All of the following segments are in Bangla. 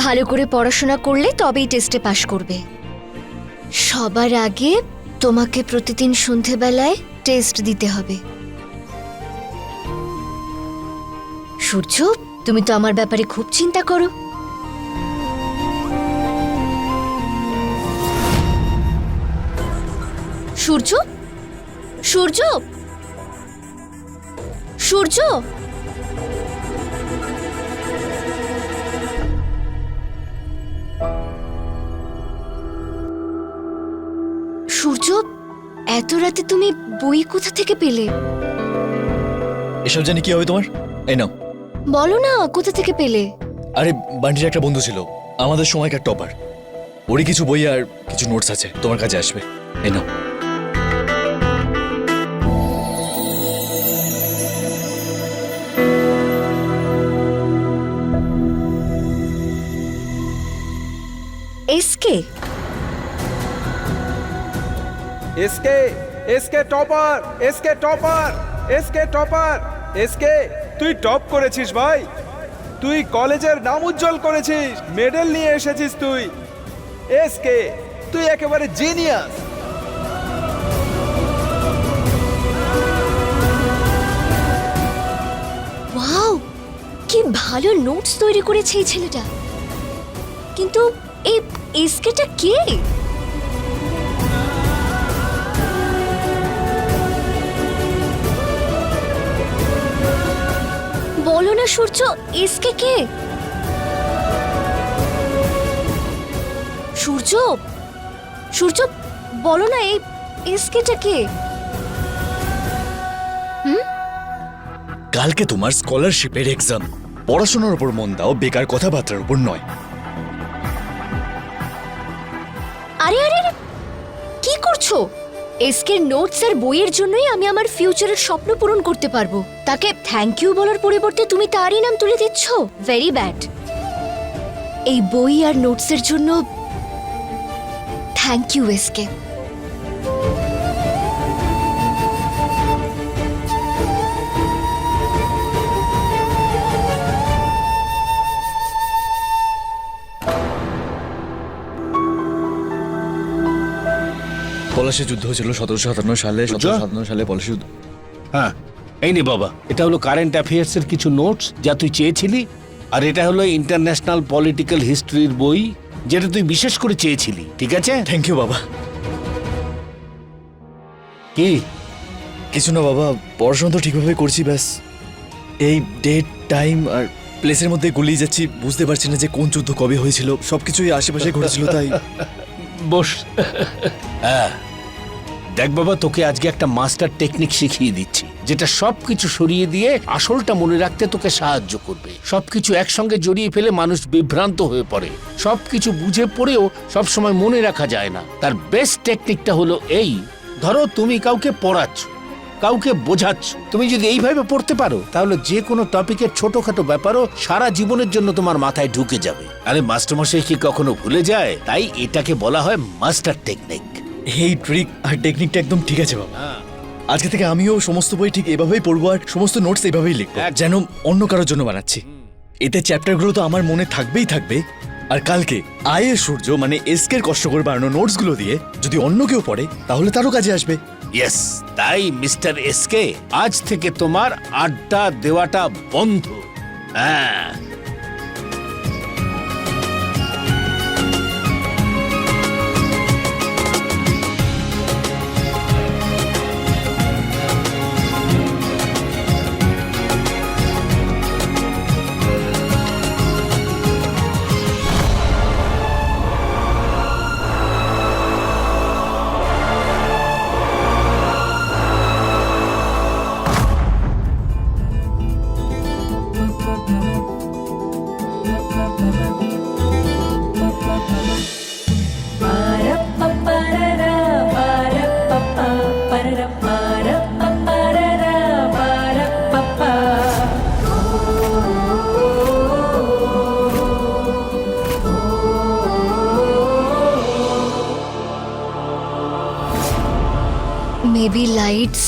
ভালো করে পড়াশোনা করলে তবেই টেস্টে পাশ করবে। সবার আগে তোমাকে প্রতিদিন সন্ধেবেলায় টেস্ট দিতে হবে। সূর্য, তুমি তো আমার ব্যাপারে খুব চিন্তা করো। সূর্য, সূর্য, সূর্য, সূর্য, এত রাতে তুমি বই কোথা থেকে পেলে? এসব জানি কি হবে তোমার? এই নাও। বলো না, কোথা থেকে পেলে? আরে বান্টির একটা বন্ধু ছিল, আমাদের সময়কার টপার। ওরই কিছু বই আর কিছু নোটস আছে, তোমার কাছে আসবে। এই নাও। SK SK SK topper, SK topper, SK topper. SK তুই টপ করেছিস ভাই, তুই কলেজের নাম উজ্জ্বল করেছিস, মেডেল নিয়ে এসেছিস তুই। এসকে তুই একেবারে জিনিয়াস। ওয়াও, কি ভালো নোটস তৈরি করেছে এই ছেলেটা। কিন্তু এই এসকেটা কে? বলো না সূর্য, এসকে কে? সূর্য, সূর্য, বলো না এই এসকেটা কে? কালকে তোমার স্কলারশিপের এক্সাম, পড়াশোনার উপর মন দাও, বেকার কথাবার্তার উপর নয়। আরে আরে আরে, কি করছো? এসকের নোটস আর বইয়ের জন্যই আমি আমার ফিউচারের স্বপ্ন পূরণ করতে পারবো। তাকে থ্যাংক ইউ বলার পরিবর্তে তুমি তারই নাম তুলে দিচ্ছ। Very bad. এই বই আর নোটসের জন্য থ্যাংক ইউ এসকে। পলাশির যুদ্ধ হয়েছিল 1757 সালে। 1757 সালে পলাশি যুদ্ধ। হ্যাঁ, এই নে বাবা, এটা হলো কারেন্ট অ্যাফেয়ার্স এর কিছু নোটস যা তুই চেয়েছিলি, আর এটা হলো ইন্টারন্যাশনাল পলিটিক্যাল হিস্ট্রির বই যেটা তুই বিশেষ করে চেয়েছিলি। ঠিক আছে? থ্যাংক ইউ বাবা। কি? কিছু না বাবা, পড়াশোনা তো ঠিকভাবে করছি, ব্যাস এই ডেট টাইম আর প্লেসের মধ্যে গুলিয়ে যাচ্ছি, বুঝতে পারছি না যে কোন যুদ্ধ কবে হয়েছিল। সবকিছুই আশেপাশে ঘটেছিল, তাই। বস। হ্যাঁ, দেখ বাবা, তোকে আজকে একটা মাস্টার টেকনিক শিখিয়ে দিচ্ছি যেটা সবকিছু সরিয়ে দিয়ে আসলটা মনে রাখতে তোকে সাহায্য করবে। সবকিছু একসঙ্গে জড়িয়ে ফেলে মানুষ বিভ্রান্ত হয়ে পড়ে, সবকিছু বুঝে পড়েও সবসময় মনে রাখা যায় না। তার বেস্ট টেকনিকটা হলো এই, ধরো তুমি কাউকে পড়াচ্ছ, কাউকে বোঝাচ্ছ, তুমি যদি এইভাবে পড়তে পারো তাহলে যে কোনো টপিকের ছোটখাটো ব্যাপারও সারা জীবনের জন্য তোমার মাথায় ঢুকে যাবে। আরে মাস্টারমশাই কি কখনো ভুলে যায়? তাই এটাকে বলা হয় মাস্টার টেকনিক। এই ট্রিক আর টেকনিকটা একদম ঠিক আছে বাবা। আজকে থেকে আমিও সমস্ত বই ঠিক এভাবেই পড়বো আর সমস্ত নোটস এভাবেই লিখবো, যেন অন্য কারোর জন্য বানাচ্ছি। এতে চ্যাপ্টারগুলো তো আমার মনে থাকবেই থাকবে। আর কালকে আয়ের সূর্য মানে এসকের কষ্ট করে বানানো নোটসগুলো দিয়ে যদি অন্য কেউ পড়ে তাহলে তারও কাজে আসবে। ইয়েস, তাই মিস্টার এসকে, আজ থেকে তোমার আড্ডা দেওয়াটা বন্ধ। হ্যাঁ। Maybe lights.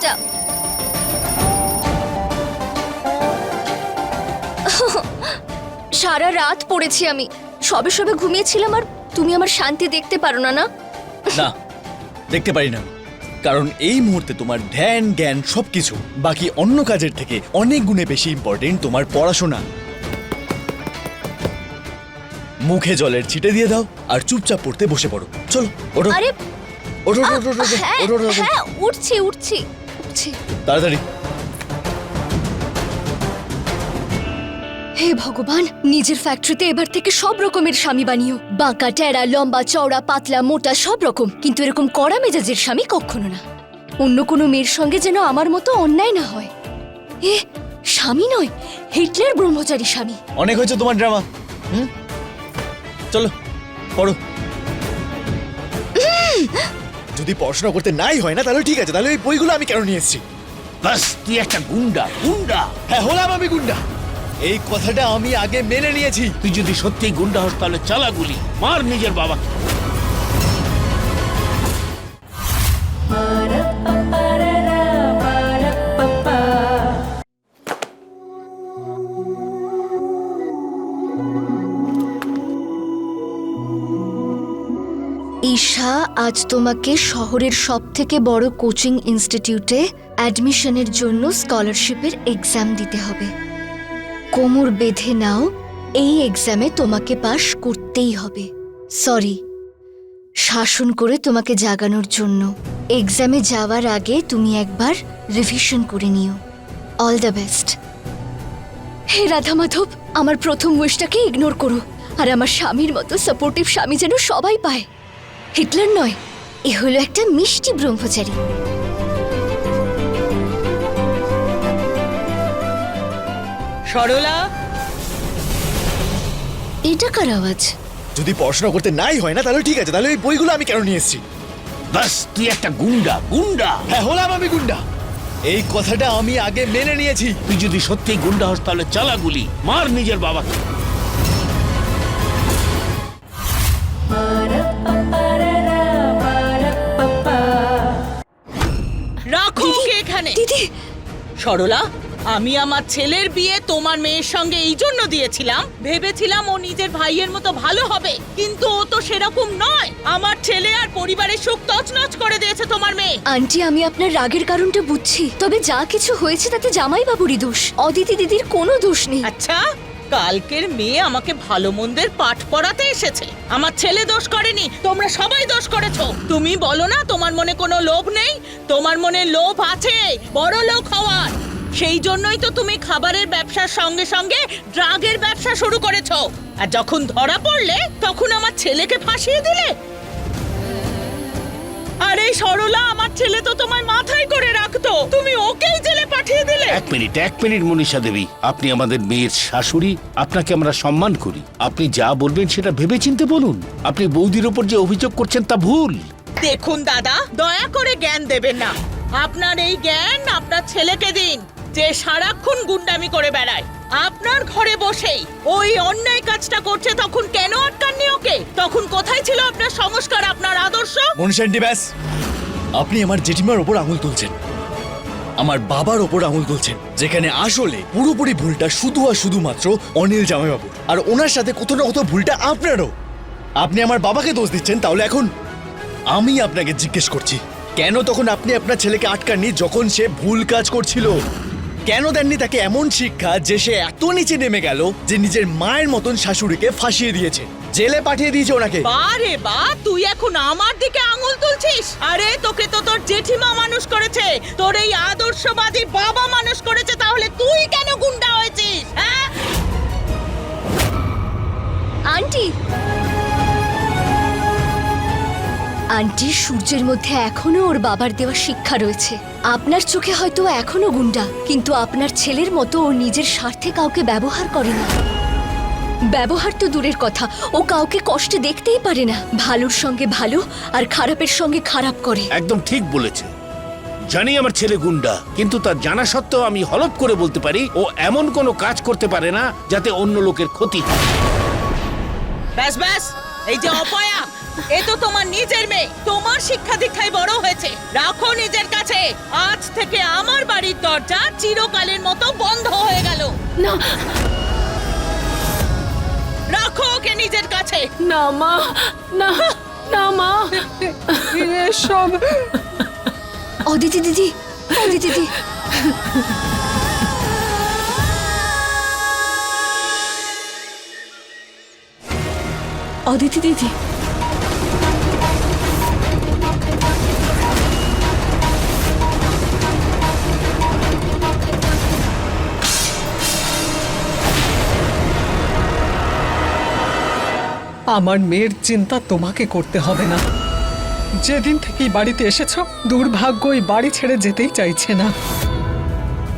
কাজটা। সারা রাত পড়েছি আমি, সবে সবে ঘুমিয়েছিলাম আর তুমি আমার শান্তি দেখতে পারো না? না না, দেখতে পারি না, কারণ এই মুহূর্তে তোমার ধ্যান জ্ঞান সবকিছু বাকি অন্য কাজের থেকে অনেক গুণে বেশি ইম্পর্টেন্ট তোমার পড়াশোনা। মুখে জলের ছিটে দিয়ে দাও আর চুপচাপ পড়তে বসে পড়ো। চলো ওঠো। আরে ওঠো ওঠো, ওঠো, ওঠো, হ্যাঁ ওঠো, ওঠো, ওঠো। হ্যাঁ, উঠছি উঠছি উঠছি। তাড়াতাড়ি। হে ভগবান, নিজের ফ্যাক্টরিতে এবার থেকে সব রকমের স্বামী বানিও, বাঁকা টেরা লম্বা চওড়া পাতলা মোটা সব রকম, কিন্তু এরকম কড়া মেজাজের স্বামী কখনো না। অন্য কোনো মেয়ের সঙ্গে যেন আমার মতো অন্যায় না হয়। এ স্বামী নয়, হিটলার ব্রহ্মচারী স্বামী। অনেক হয়েছে তোমার ড্রামা। চলো পড়ো। যদি পড়াশোনা করতে নাই হয় না তাহলে ঠিক আছে, তাহলে ওই বইগুলো আমি কেন নিয়ে এসেছি? বাস তুই একটা গুন্ডা গুন্ডা। হ্যাঁ, হলাম আমি গুন্ডা, এই কথাটা আমি আগে মেনে নিয়েছি। তুই যদি সত্যিই গুন্ডা হস তাহলে চালা গুলি মার নিজের বাবাকে। ঈশা, আজ তোমাকে শহরের সবথেকে বড় কোচিং ইনস্টিটিউটে অ্যাডমিশনের জন্য স্কলারশিপের এক্সাম দিতে হবে। কোমর বেঁধে নাও, এই এক্সামে তোমাকে পাশ করতেই হবে। সরি, শাসন করে তোমাকে জাগানোর জন্য। এক্সামে যাওয়ার আগে তুমি একবার রিভিশন করে নিও। All the best. হে রাধা মাধব, আমার প্রথম উইশটাকে ইগনোর করো, আর আমার স্বামীর মতো সাপোর্টিভ স্বামী যেন সবাই পায়। হিটলার নয়, এ হলো একটা মিষ্টি ব্রহ্মচারী। সরলা, এটা কার আওয়াজ? যদি পড়াশোনা করতে নাই হয় না তাহলে ঠিক আছে, তাহলে ওই বইগুলো আমি কেন নিয়ে এসেছি? বাস তুই একটা গুন্ডা গুন্ডা। হ্যাঁ, হলাম আমি গুন্ডা, এই কথাটা আমি আগে মেনে নিয়েছি। তুই যদি সত্যিই গুন্ডা হস তাহলে চালা গুলি মার নিজের বাবাকে। রাখো ওকে এখানে। দিদি, সরলা, আমি আমার ছেলের বিয়ে তোমার মেয়ের সঙ্গে এই জন্য দিয়েছিলাম, ভেবেছিলাম ও নিজের ভাইয়ের মতো ভালো হবে, কিন্তু ও তো সেরকম নয়। আমার ছেলে আর পরিবারের সুখ তছনছ করে দিয়েছে তোমার মেয়ে। আন্টি, আমি আপনার রাগের কারণটা বুঝছি, তবে যা কিছু হয়েছে তাতে জামাই বাবুরই দোষ, অদিতি দিদির কোনো দোষ নেই। আচ্ছা, কালকের মেয়ে আমাকে ভালো মন্দের পাঠ পড়াতে এসেছে, আমার ছেলে দোষ করেনি, তোমরা সবাই দোষ করেছো। তুমি বলো না তোমার মনে কোনো লোভ নেই? তোমার মনে লোভ আছে বড় লোক হওয়ার, সেই জন্যই তো তুমি খাবারের ব্যবসার সঙ্গে সঙ্গে ড্রাগের ব্যবসা শুরু করেছো। আর যখন ধরা পড়লে তখন আমার ছেলেকে ফাঁসিয়ে দিলে। আরে সরলা, আমার ছেলে তো তোমায় মাথায় করে রাখতো, তুমি ওকেই জেলে পাঠিয়ে দিলে। এক মিনিট মনীষা দেবী, আপনি আমাদের মেয়ের শাশুড়ি, আপনাকে আমরা সম্মান করি। আপনি যা বলবেন সেটা ভেবেচিন্তে বলুন। আপনি বৌদির ওপর যে অভিযোগ করছেন তা ভুল। দেখুন দাদা, দয়া করে জ্ঞান দেবেন না। আপনার এই জ্ঞান আপনার ছেলেকে দিন, যে সারাক্ষণ গুন্ডামি করে বেড়ায়। আপনার ঘরে বসেই ওই অন্যায় কাজটা করছে, তখন কেন আটকাননি ওকে? তখন কোথায় ছিল আপনার সংস্কার, আপনার আদর্শ? মনুষ্যান্টি, ব্যাস, আপনি আমার জেঠিমার ওপর আঙুল তুলছেন, আমার বাবার ওপর আঙুল তুলছেন, যেখানে আসলে পুরোপুরি ভুলটা শুধু আর শুধুমাত্র অনিল জামাইবাবুর, আর ওনার সাথে কোথাও না কোথাও ভুলটা আপনারও। আপনি আমার বাবাকে দোষ দিচ্ছেন, তাহলে এখন আমি আপনাকে জিজ্ঞেস করছি, কেন তখন আপনি আপনার ছেলেকে আটকাননি যখন সে ভুল কাজ করছিল? কেন দেননি তাকে এমন শিক্ষা যে সে এত নিচে নেমে গেল যে নিজের মায়ের মতন শাশুড়িকে ফাঁসিয়ে দিয়েছে, জেলে পাঠিয়ে দিয়েছে ওনাকে? বারে বা, তুই এখন আমার দিকে আঙুল তুলছিস? আরে তোকে তো তোর জেঠিমা মানুষ করেছে, তোর এই আদর্শবাদী বাবা মানুষ করেছে, তাহলে তুই কেন গুন্ডা হয়েছিস? হ্যাঁ আন্টি, আন্টি, সূর্যের মধ্যে এখনো ওর বাবার দেওয়া শিক্ষা রয়েছে। আপনার চোখে হয়তো এখনো গুন্ডা, কিন্তু আপনার ছেলের মতো ও নিজের স্বার্থে কাউকে ব্যবহার করে না। ব্যবহার তো দূরের কথা, ও কাউকে কষ্টে দেখতেই পারে না, ভালোর সঙ্গে ভালো আর খারাপের সঙ্গে খারাপ করে। একদম ঠিক বলেছে। জানি আমার ছেলে গুন্ডা, কিন্তু তার জানা সত্ত্বেও আমি হলফ করে বলতে পারি ও এমন কোনো কাজ করতে পারে না যাতে অন্য লোকের ক্ষতি হয়। ব্যাস ব্যাস, এই যে অপয়া, এ তো তোমার নিজের মেয়ে, তোমার শিক্ষা দীক্ষায় বড় হয়েছে। রাখো নিজের কাছে। আজ থেকে আমার বাড়ির দরজা চিরকালের মতো বন্ধ হয়ে গেল। না রাখো ওকে নিজের কাছে। না মা, না না মা, এসব অদিতি দিদি, অদিতি দিদি, অদিতি দিদি, আমার মেয়ের চিন্তা তোমাকে করতে হবে না। যেদিন থেকে এই বাড়িতে এসেছ, দুর্ভাগ্য এই বাড়ি ছেড়ে যেতেই চাইছে না।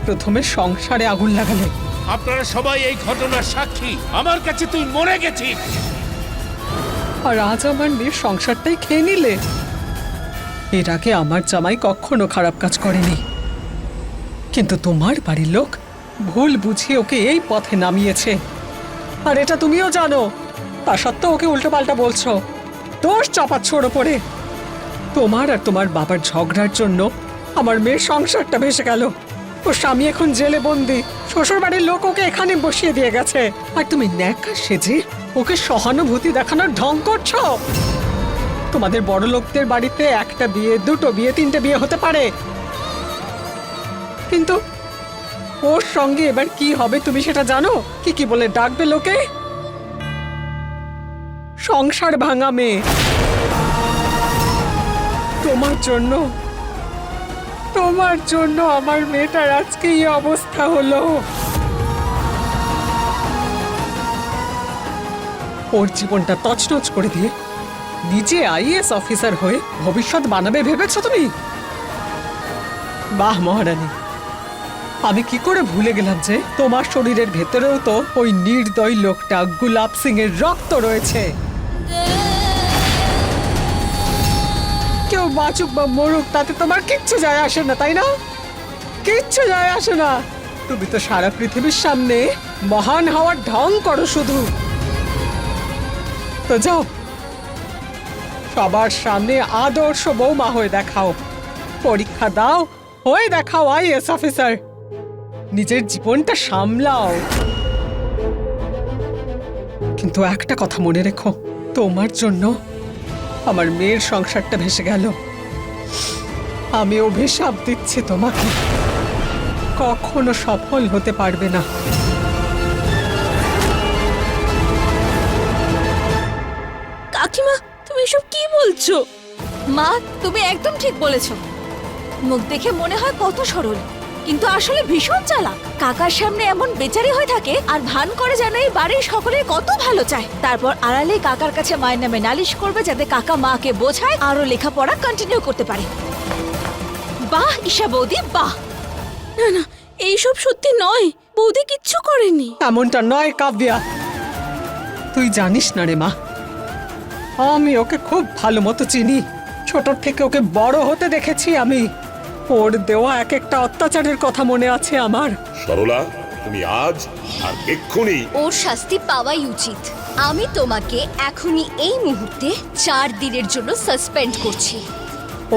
প্রথমে সংসারে আগুন লাগালে, আপনারা সবাই এই ঘটনার সাক্ষী। আমার কাছে তুই মরে গেছিস। আর আজ আমার মেয়ের সংসারটাই খেয়ে নিলে। এর আগে আমার জামাই কখনো খারাপ কাজ করেনি, কিন্তু তোমার বাড়ির লোক ভুল বুঝিয়ে ওকে এই পথে নামিয়েছে। আর এটা তুমিও জানো, তা সত্ত্বেও ওকে উল্টোপাল্টা বলছো, দোষ চাপাচ্ছ ওর ওপরে। তোমার আর তোমার বাবার ঝগড়ার জন্য আমার মেয়ের সংসারটা ভেসে গেল। ওর স্বামী এখন জেলে বন্দি, শ্বশুর বাড়ির লোক ওকে এখানে বসিয়ে দিয়ে গেছে, আর তুমি ন্যাকা সেজে ওকে সহানুভূতি দেখানোর ঢং করছো। তোমাদের বড় লোকদের বাড়িতে একটা বিয়ে, দুটো বিয়ে, তিনটে বিয়ে হতে পারে, কিন্তু ওর সঙ্গে এবার কি হবে তুমি সেটা জানো? কি কি বলে ডাকবে লোকে? সংসার ভাঙা মেয়ে। তোমার জন্য আমার মেয়েটার আজকে এই অবস্থা হলো। ওর জীবনটা তছনছ করে দিয়ে নিজে আইএএস অফিসার হয়ে ভবিষ্যৎ বানাবে ভেবেছো তুমি? বাহ মহারানী, আমি কি করে ভুলে গেলাম যে তোমার শরীরের ভেতরেও তো ওই নির্দয় লোকটা গুলাব সিং এর রক্ত রয়েছে। কেউ বাঁচুক বা মরুক তাতে তোমার কিচ্ছু যায় আসে না, তাই না? কিচ্ছু যায় আসে না। তুমি তো সারা পৃথিবীর সামনে মহান হওয়ার ঢং করো শুধু। তো যাও, সবার সামনে আদর্শ বৌমা হয়ে দেখাও, পরীক্ষা দাও, হয়ে দেখাও আইএএস অফিসার। নিজের জীবনটা সামলাও। কিন্তু একটা কথা মনে রেখো, তোমার জন্য আমার মেয়ের সংসারটা ভেসে গেল। আমি অভিশাপ দিচ্ছি তোমাকে, কখনো সফল হতে পারবে না। কাকিমা তুমি এসব কি বলছো? মা তুমি একদম ঠিক বলেছো। মুখ দেখে মনে হয় কত সরল, কিন্তু আসলে ভীষণ চালাক। কাকার সামনে এমন বেচারি হয়ে থাকে আর ভান করে যেন এই বাড়ির সকলের কত ভালো চায়। তারপর আড়ালে কাকার কাছে মায়ের নামে নালিশ করবে যাতে কাকা মাকে বোঝায় আরো লেখাপড়া কন্টিনিউ করতে পারে। বাহ ঈশা বৌদি, বাহ। না না, এইসব সত্যি নয়, বৌদি কিচ্ছু করেনি। এমনটা নয় কাব্যা, তুই জানিস না রে মা, আমি ওকে খুব ভালো মতো চিনি। ছোট থেকে ওকে বড় হতে দেখেছি আমি। ওর দেওয়া এক একটা অত্যাচারের কথা মনে আছে আমার। সরলা, তুমি আজ আর এক্ষুনি ওর শাস্তি পাওয়াই উচিত। আমি তোমাকে এখনই এই মুহূর্তে 4 দিনের জন্য সাসপেন্ড করছি।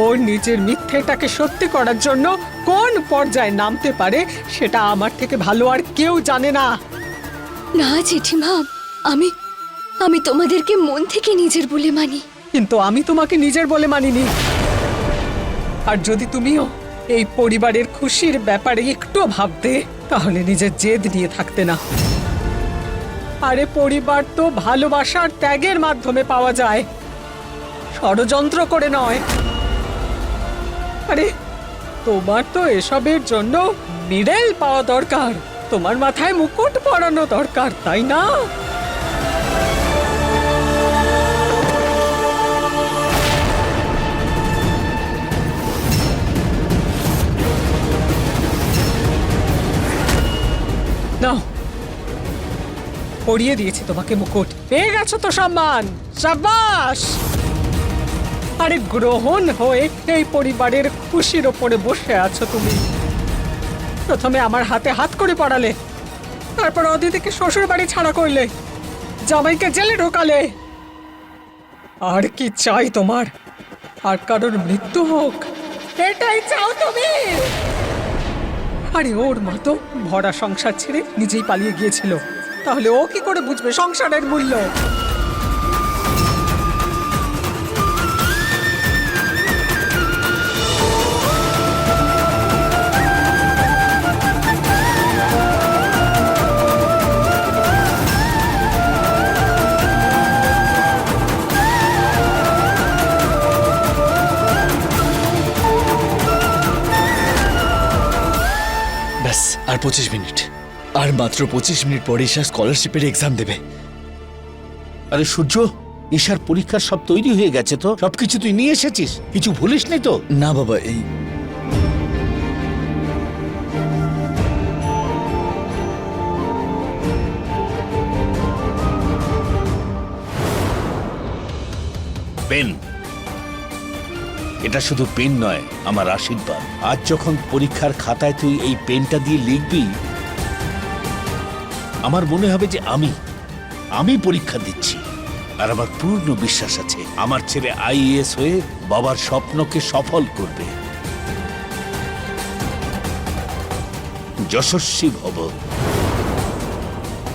ওর নিজের মিথ্যেটাকে সত্যি করার জন্য কোন পর্যায়ে নামতে পারে সেটা আমার থেকে ভালো আর কেউ জানে না। না জেঠিমা, আমি তোমাদেরকে মন থেকে নিজের বলে মানি। কিন্তু আমি তোমাকে নিজের বলে মানিনি। আর যদি তুমিও এই পরিবারের খুশির ব্যাপারে একটু ভাবতে, তাহলে নিজের জেদ নিয়ে থাকতে না। আরে পরিবার তো ভালোবাসার ত্যাগের মাধ্যমে পাওয়া যায়, ষড়যন্ত্র করে নয়। আরে তোমার তো এসবের জন্য মিডেল পাওয়া দরকার, তোমার মাথায় মুকুট পরানো দরকার, তাই না? নাও, পরিয়ে দিয়েছি তোমাকে মুকুট, পেয়ে গেছো তো সম্মান, সাবাস। আরে গ্রহণ হয়ে এই পরিবারের খুশির ওপরে বসে আছো তুমি। প্রথমে আমার হাতে হাত করে পড়ালে, তারপর অদিতিকে শ্বশুর বাড়ি ছাড়া করলে, জামাইকে জেলে ঢোকালে, আর কি চাই তোমার? আর কারোর মৃত্যু হোক, এটাই চাও তুমি? আরে ওর মা তো ভরা সংসার ছেড়ে নিজেই পালিয়ে গিয়েছিল, তাহলে ও কি করে বুঝবে সংসারের মূল্য? ব্যাস আর 25 মিনিট, আর মাত্র 25 মিনিট পরে ঈশা স্কলারশিপের এক্সাম দেবে। আরে সূর্য, ঈশার পরীক্ষার সব তৈরি হয়ে গেছে তো? সবকিছু তুই নিয়ে এসেছিস? কিছু ভুলিস নি তো? না বাবা, এই পেন, এটা শুধু পেন নয়, আমার আশীর্বাদ। আজ যখন পরীক্ষার খাতায় তুই এই পেনটা দিয়ে লিখবি, আমার মনে হবে যে আমি পরীক্ষা দিচ্ছি। আর আমার পূর্ণ বিশ্বাস আছে আমার ছেলে আইএএস হয়ে বাবার স্বপ্নকে সফল করবে। যশস্বী ভব।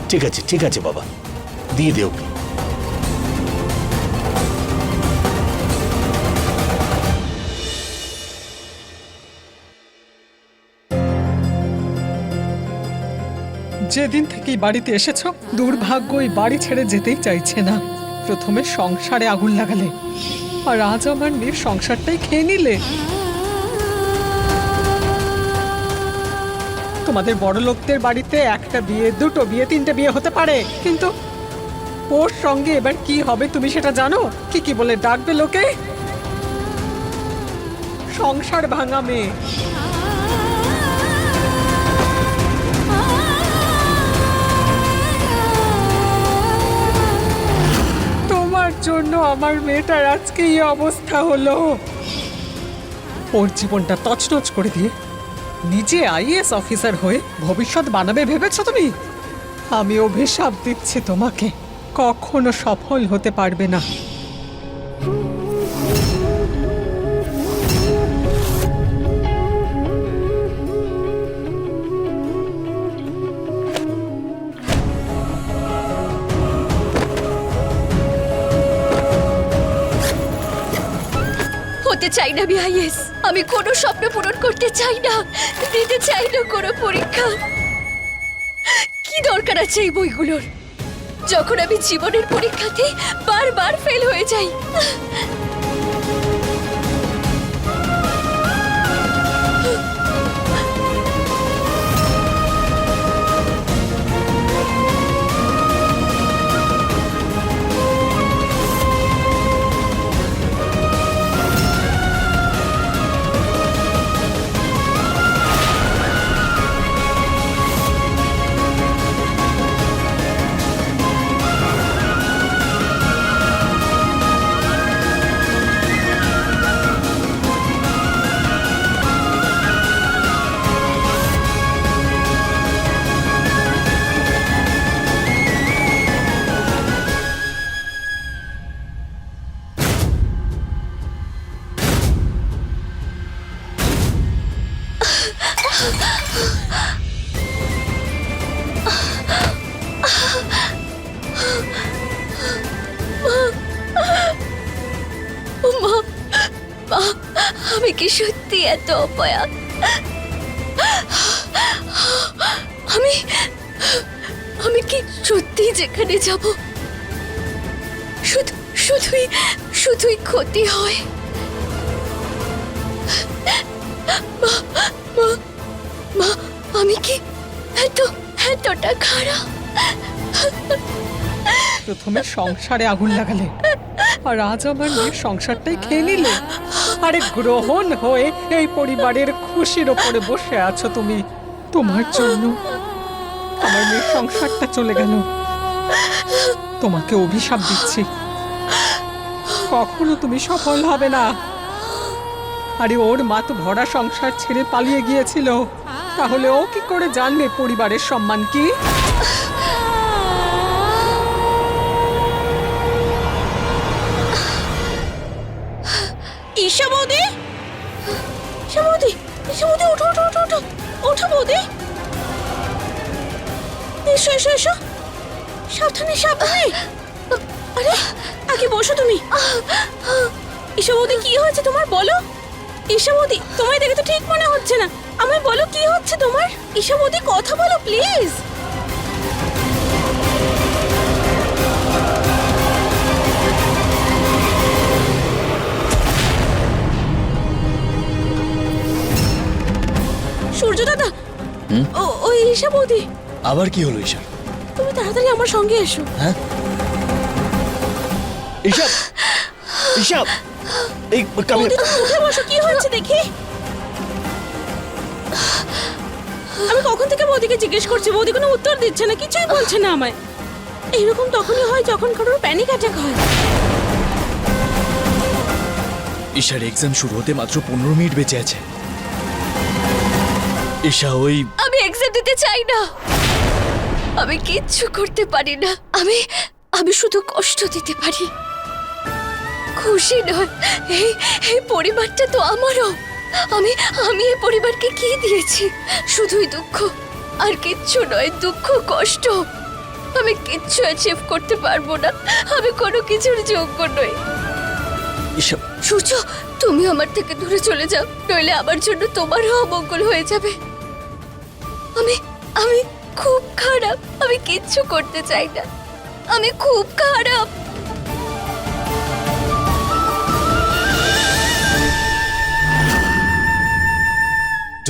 ঠিক আছে বাবা, দিয়ে দে ওকে। যেদিন থেকেই বাড়িতে এসেছো, দুর্ভাগ্য এই বাড়ি ছেড়ে যেতেই চাইছে না। প্রথমে সংসারে আগুন লাগালে, আর আজ আমার মেয়ের সংসারটাই খেয়ে নিলে। তোমাদের বড় লোকদের বাড়িতে একটা বিয়ে, দুটো বিয়ে, তিনটে বিয়ে হতে পারে, কিন্তু ওর সঙ্গে এবার কি হবে তুমি সেটা জানো? কি বলে ডাকবে লোকে? সংসার ভাঙা মেয়ে। তোমার জন্য আমার মেয়েটার আজকে এই অবস্থা হলো। ওর জীবনটা তছনছ করে দিয়ে নিজে আইএএস অফিসার হয়ে ভবিষ্যৎ বানাবে ভেবেছো তুমি? আমি অভিশাপ দিচ্ছি তোমাকে, কখনো সফল হতে পারবে না। হতে চাই না আমি আইএস। আমি কোনো স্বপ্ন পূরণ করতে চাই না, দিতে চাই না কোনো পরীক্ষা। কি দরকার আছে এই বইগুলোর, যখন আমি জীবনের পরীক্ষাতে বারবার ফেল হয়ে যাই? আমি কি সত্যি এত অপয়া? আমি কি সত্যি যেখানে যাব শুধুই ক্ষতি হয়? মা, আমি কি এতটা খারাপ? প্রথমে সংসারে আগুন লাগালে, আর আজ আমার মেয়ের সংসারটাই খেয়ে নিলে। আরে গ্রহণ হয়ে এই পরিবারের খুশির ওপরে বসে আছো তুমি। তোমার জন্য আমার মেয়ের সংসারটা চলে গেল। তোমাকে অভিশাপ দিচ্ছি, কখনো তুমি সফল হবে না। আরে ওর মা তো ভরা সংসার ছেড়ে পালিয়ে গিয়েছিল, তাহলে ও কি করে জানবে পরিবারের সম্মান কি? ঈশা বৌদি, ঈশা বৌদি, ঈশা বৌদি, ওঠো ওঠো ওঠো ওঠো, ওঠো বৌদি, এসো এসো এসো, সাবধানে সাবধানে। আরে আগে বসো তুমি। ঈশা বৌদি, কি হয়েছে তোমার বলো? ঈশা বৌদি, তোমায় দেখে তো ঠিক মনে হচ্ছে না, আমায় বলো কি হচ্ছে তোমার? ঈশা বৌদি, কথা বলো প্লিজ। সূর্য দাদা, ওই ঈশা বৌদি, আবার কি হলো ঈশা? তুমি তাড়াতাড়ি আমার সঙ্গে এসো। হ্যাঁ ঈশা, ঈশা, এই কামে বৌদি, তুমি উঠে বসো, কি হচ্ছে দেখি। আমি কখন থেকে বৌদিকে জিজ্ঞেস করছি, বৌদি কোনো উত্তর দিচ্ছে না, কিছুই বলছে না আমায়। এইরকম তখনই হয় যখন কারোর প্যানিক অ্যাটাক হয়। ঈশার এক্সাম শুরু হতে মাত্র 15 মিনিট বেঁচে আছে। ঈশা, ওই আমি এক্সাম দিতে চাই না, আমি কিচ্ছু করতে পারি না, আমি শুধু কষ্ট দিতে পারি, খুশি নয়। এই পরিবারটা তো আমারও, আমি এই পরিবারকে কি দিয়েছি? শুধুই দুঃখ, আর কিচ্ছু নয়, দুঃখ কষ্ট। আমি কিচ্ছু অ্যাচিভ করতে পারবো না, আমি কোনো কিছুর যোগ্য নই। ঈশা, সূর্য, তুমি আমার থেকে দূরে চলে যাও, নইলে আমার জন্য তোমারও অমঙ্গল হয়ে যাবে। আমি খুব খারাপ, আমি কিচ্ছু করতে চাই না, আমি খুব খারাপ।